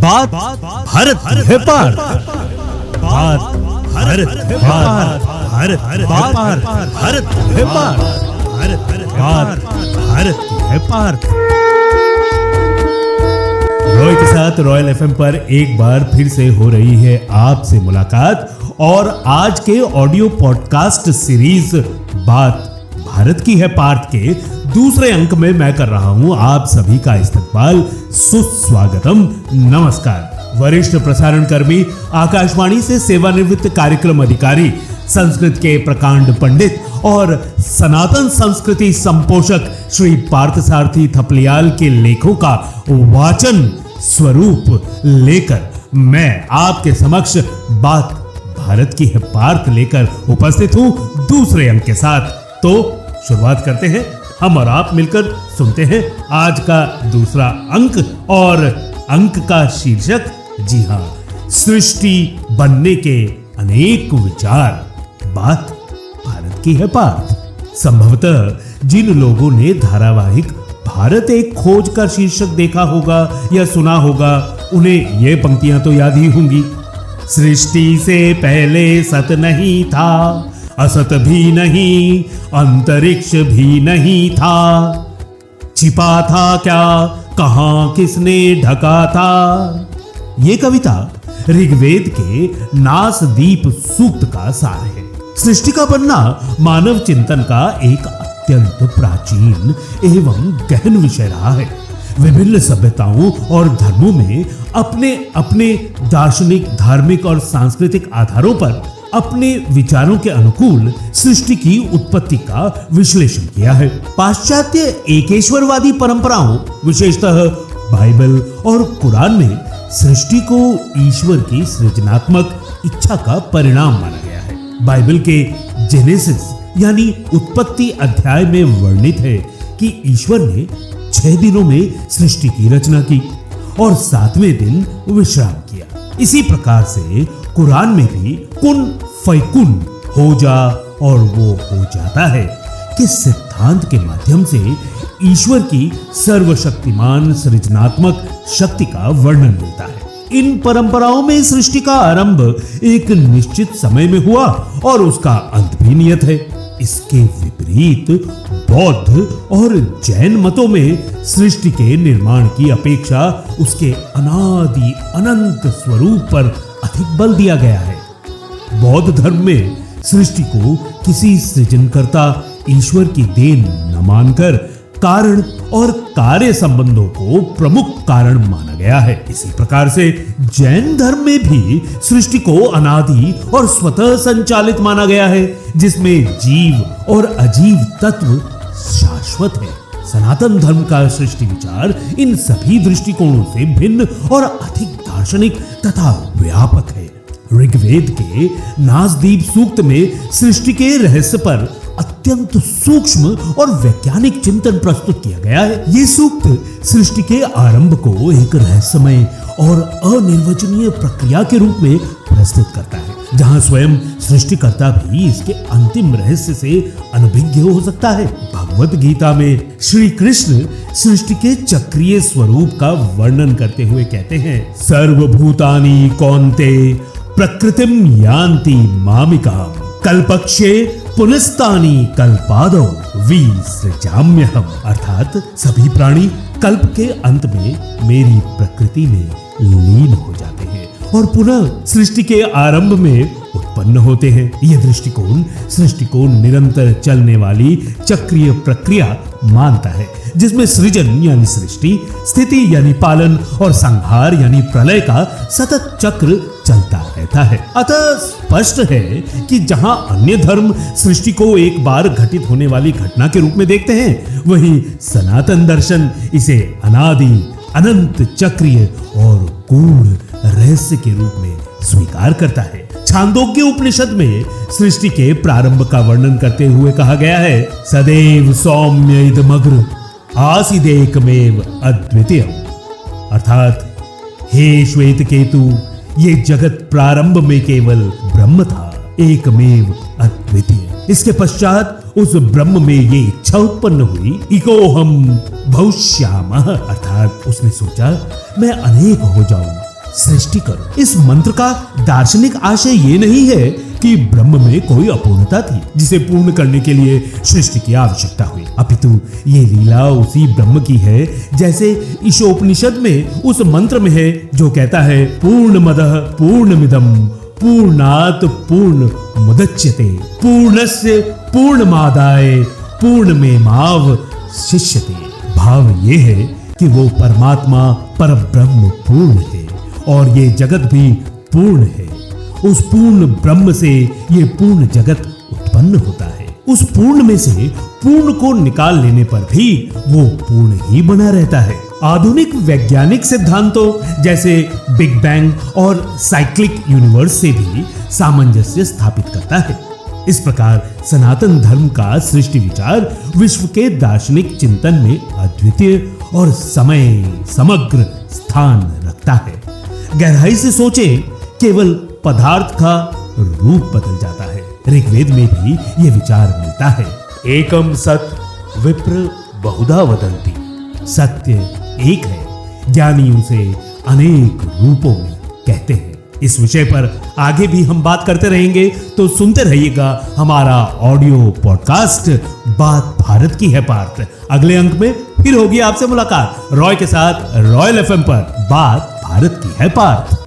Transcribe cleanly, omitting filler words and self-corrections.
बात भारत है पार, बात भारत है पार, भारत बात भारत है पार, बात भारत है पार। रॉय के साथ रॉयल एफएम पर एक बार फिर से हो रही है आपसे मुलाकात और आज के ऑडियो पॉडकास्ट सीरीज बात भारत की है पार्ट के दूसरे अंक में मैं कर रहा हूं आप सभी का इस्तकबाल, सुस्वागतम, नमस्कार। वरिष्ठ प्रसारण कर्मी, आकाशवाणी से सेवानिवृत्त कार्यक्रम अधिकारी, संस्कृत के प्रकांड पंडित और सनातन संस्कृति संपोषक श्री पार्थसारथी थपलियाल के लेखों का वाचन स्वरूप लेकर मैं आपके समक्ष बात भारत की है पार्ट लेकर उपस्थित हूं दूसरे अंक के साथ। तो शुरुआत करते हैं, हम और आप मिलकर सुनते हैं आज का दूसरा अंक और अंक का शीर्षक, जी हां, सृष्टि बनने के अनेक विचार, बात भारत की है पार्ट। संभवतः जिन लोगों ने धारावाहिक भारत एक खोज का शीर्षक देखा होगा या सुना होगा उन्हें ये पंक्तियां तो याद ही होंगी। सृष्टि से पहले सत नहीं था, असत भी नहीं, अंतरिक्ष भी नहीं था, छिपा था क्या, कहां किसने ढका था। ये कविता ऋग्वेद के नासदीप सूक्त का सार है। सृष्टि का बनना मानव चिंतन का एक अत्यंत प्राचीन एवं गहन विषय रहा है। विभिन्न सभ्यताओं और धर्मों में अपने अपने दार्शनिक, धार्मिक और सांस्कृतिक आधारों पर अपने विचारों के अनुकूल सृष्टि की उत्पत्ति का विश्लेषण किया है। पाश्चात्य एकेश्वरवादी परंपराओं, विशेषतः बाइबल और कुरान में सृष्टि को ईश्वर की सृजनात्मक इच्छा का परिणाम माना गया है। बाइबल के जेनेसिस यानी उत्पत्ति अध्याय में वर्णित है कि ईश्वर ने 6 दिनों में सृष्टि की रचना की और 7वें दिन विश्राम किया। इसी प्रकार से कुरान में भी कुन फयकुन, हो जा और वो हो जाता है, कि सिद्धांत के माध्यम से ईश्वर की सर्वशक्तिमान सृजनात्मक शक्ति का वर्णन मिलता है। इन परंपराओं में सृष्टि का आरंभ एक निश्चित समय में हुआ और उसका अंत भी नियत है। इसके विपरीत बौद्ध और जैन मतों में सृष्टि के निर्माण की अपेक्षा उसके अनादि अनंत स्वरूप पर अधिक बल दिया गया है। बौद्ध धर्म में सृष्टि को किसी सृजनकर्ता ईश्वर की देन न मानकर कारण और कार्य संबंधों को प्रमुख कारण माना गया है। इसी प्रकार से जैन धर्म में भी सृष्टि को अनादि और स्वतः संचालित माना गया है, जिसमें जीव और अजीव तत्व शाश्वत है। सनातन धर्म का सृष्टि विचार इन सभी दृष्टिकोणों से भिन्न और अधिक दार्शनिक तथा व्यापक है। ऋग्वेद के नासदीप सूक्त में सृष्टि के रहस्य पर अत्यंत सूक्ष्म और वैज्ञानिक चिंतन प्रस्तुत किया गया है। ये सूक्त सृष्टि के आरंभ को एक रहस्यमय और अनिर्वचनीय प्रक्रिया के रूप में प्रस्तुत करता है, जहां स्वयं सृष्टिकर्ता भी इसके अंतिम रहस्य से अनभिज्ञ हो सकता है। भगवत गीता में श्री कृष्ण सृष्टि के चक्रीय स्वरूप का वर्णन करते हुए कहते हैं, सर्वभूतानि कौन्ते प्रकृतिम यान्ति मामिकाम, कल्पक्षे पुनस्तानि कल्पादौ विसृजाम्यहम्। अर्थात सभी प्राणी कल्प के अंत में मेरी प्रकृति में लीन हो जाते हैं और पुनः सृष्टि के आरंभ में उत्पन्न होते हैं। यह दृष्टिकोण सृष्टि को निरंतर चलने वाली चक्रीय प्रक्रिया मानता है, जिसमें सृजन यानी सृष्टि, स्थिति यानी पालन और संहार यानी प्रलय का सतत चक्र चलता रहता है। अतः स्पष्ट है कि जहां अन्य धर्म सृष्टि को एक बार घटित होने वाली घटना के रूप में देखते हैं, वहीं सनातन दर्शन इसे अनादि अनंत चक्रीय और गूढ़ रहस्य के रूप में स्वीकार करता है। छांदोग्य उपनिषद में सृष्टि के प्रारंभ का वर्णन करते हुए कहा गया है, सदैव सौम्य इदमग्र आसीदेकमेव अद्वितीयम्। अर्थात हे श्वेत केतु, ये जगत प्रारंभ में केवल ब्रह्म था, एकमेव अद्वितीय। इसके पश्चात उस ब्रह्म में ये इच्छा उत्पन्न हुई, इकोहम भविष्यामः, अर्थात उसने सोचा मैं अनेक हो जाऊं सृष्टि करो। इस मंत्र का दार्शनिक आशय ये नहीं है कि ब्रह्म में कोई अपूर्णता थी जिसे पूर्ण करने के लिए सृष्टि की आवश्यकता हुई, अपितु ये लीला उसी ब्रह्म की है जैसे ईशोपनिषद में उस मंत्र में है जो कहता है पूर्णमदः पूर्णमिदं पूर्णात् पूर्णमुदच्यते पूर्णस्य पूर्णमादाय पूर्णमेवावशिष्यते। भाव ये है कि वो परमात्मा परब्रह्म पूर्ण है और ये जगत भी पूर्ण है। उस पूर्ण ब्रह्म से ये पूर्ण जगत उत्पन्न होता है। उस पूर्ण में से पूर्ण को निकाल लेने पर भी वो पूर्ण ही बना रहता है। आधुनिक वैज्ञानिक सिद्धांतों जैसे बिग बैंग और साइक्लिक यूनिवर्स से भी सामंजस्य स्थापित करता है। इस प्रकार सनातन धर्म का सृष्टि विचार विश्व के दार्शनिक चिंतन में अद्वितीय और समय समग्र स्थान रखता है। गहराई से सोचे केवल पदार्थ का रूप बदल जाता है। ऋग्वेद में भी यह विचार मिलता है। एकम सत विप्र बहुधा वदन्ति। सत्य एक है, ज्ञानी उसे अनेक रूपों में कहते हैं। इस विषय पर आगे भी हम बात करते रहेंगे, तो सुनते रहिएगा हमारा ऑडियो पॉडकास्ट बात भारत की है पार्थ। अगले अंक में फिर होगी आपसे मुलाकात रॉय के साथ रॉयल एफएम पर। बात भारत की है पार्थ।